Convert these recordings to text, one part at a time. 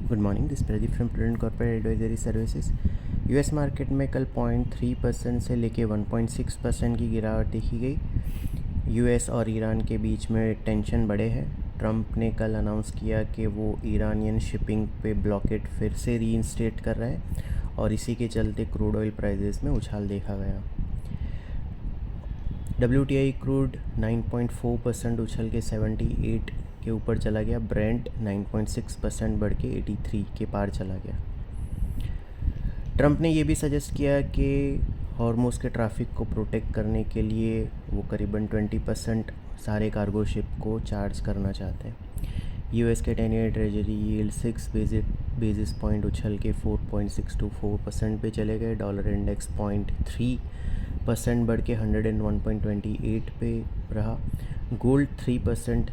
Good morning, this Pradeep from prudent corporate advisory services. US market में कल 0.3% से लेके 1.6% की गिरावट देखी गई। यूएस और ईरान के बीच में टेंशन बढ़े हैं। ट्रंप ने कल अनाउंस किया कि वो ईरानियन शिपिंग पे ब्लॉकेट फिर से रीइंस्टेट कर रहे हैं और इसी के चलते क्रूड ऑयल प्राइसेस में उछाल देखा गया। WTI क्रूड 9.4% उछल के 78 के ऊपर चला गया। ब्रेंट 9.6% बढ़ के 83 के पार चला गया। ट्रंप ने ये भी सजेस्ट किया कि हॉर्मुज़ के ट्रैफिक को प्रोटेक्ट करने के लिए वो करीबन 20% सारे कार्गो शिप को चार्ज करना चाहते हैं। यूएस के 10-year treasury yield 6 basis point उछल के 4.624% पे चले गए। डॉलर इंडेक्स 0.3% बढ़ के 101.28 पे रहा। गोल्ड 3%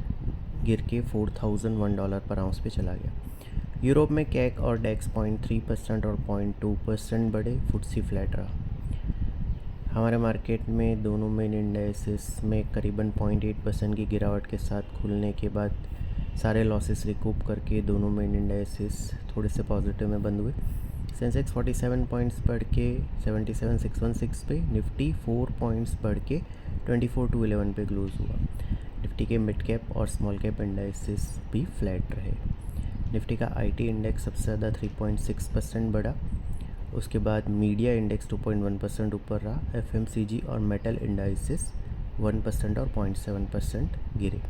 गिर के $4,001 पर आउंस पे चला गया। यूरोप में कैक और डेक्स 0.3% और 0.2% बढ़े। फुट्सी फ्लैट रहा। हमारे मार्केट में दोनों मेन इंडेक्सेस में करीबन 0.8% की गिरावट के साथ खुलने के बाद सारे लॉसेस रिकूप करके दोनों मेन इंडेक्सेस थोड़े से पॉजिटिव में बंद हुए। सेंसेक्स 47 पॉइंट्स बढ़ के 77,616 पे, निफ्टी 4 पॉइंट्स बढ़ के 24,211 पे क्लोज हुआ। निफ्टी के मिड कैप और स्मॉल कैप इंडेक्सेस भी फ्लैट रहे। निफ्टी का आईटी इंडेक्स सबसे ज़्यादा 3.6% बढ़ा। उसके बाद मीडिया इंडेक्स 2.1% ऊपर रहा। एफएमसीजी और मेटल इंडाइसेस 1% और 0.7% गिरे।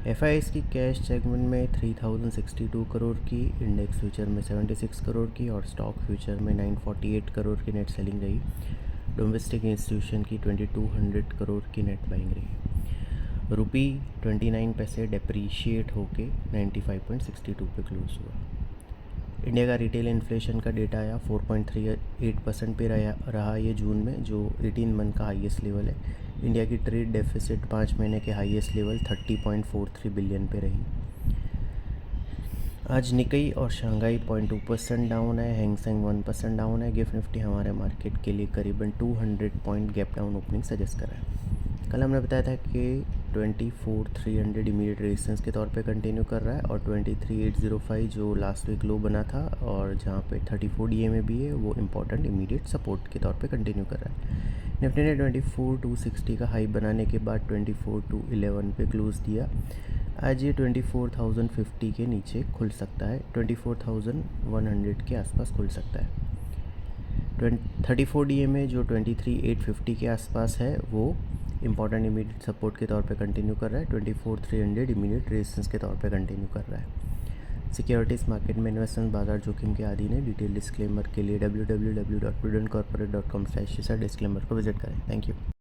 एफआईएस की कैश सेगमेंट में 3062 करोड़ की, इंडेक्स फ्यूचर में 76 करोड़ की और स्टॉक फ्यूचर में 948 करोड़ की नेट सेलिंग रही। डोमेस्टिक इंस्टीट्यूशन की 2200 करोड़ की नेट बाइंग रही। रुपी 29 पैसे डेप्रीशिएट होके 95.62 पे क्लोज हुआ। इंडिया का रिटेल इन्फ्लेशन का डेटा आया, 4.38% पे रहा ये जून में, जो 18 मंथ का हाईएस्ट लेवल है। इंडिया की ट्रेड डेफिसिट 5 महीने के हाईएस्ट लेवल 30.43 बिलियन पे रही। आज निकई और शंघाई 0.2% डाउन है। हैंगसेंग 1% डाउन है। गिफ्ट निफ्टी हमारे मार्केट के लिए करीबन 200 point gap down opening suggest कर रहा है। कल हमने बताया था कि 24,300 इमीडिएट रेजिस्टेंस के तौर पे कंटिन्यू कर रहा है और 23,805 जो लास्ट वीक लो बना था और जहाँ पे 34 DMA भी है, वो इम्पॉर्टेंट इमीडिएट सपोर्ट के तौर पे कंटिन्यू कर रहा है। निफ्टी ने 24,260 का हाई बनाने के बाद 24,211 पे क्लोज दिया। आज ये 24,050 के नीचे खुल सकता है, 24,100 के आसपास खुल सकता है। 34 DMA जो 23,850 के आसपास है, वो इंपॉर्टेंट इमीडिएट सपोर्ट के तौर पे कंटिन्यू कर रहा है। 24,300 इमीडिएट रेजिस्टेंस के तौर पे कंटिन्यू कर रहा है। सिक्योरिटीज़ मार्केट में इन्वेस्टमेंट बाजार जोखिम के अधीन है। डिटेल डिस्क्लेमर के लिए www.prudentcorporate.com/डिस्क्लेमर को विजिट करें। Thank you.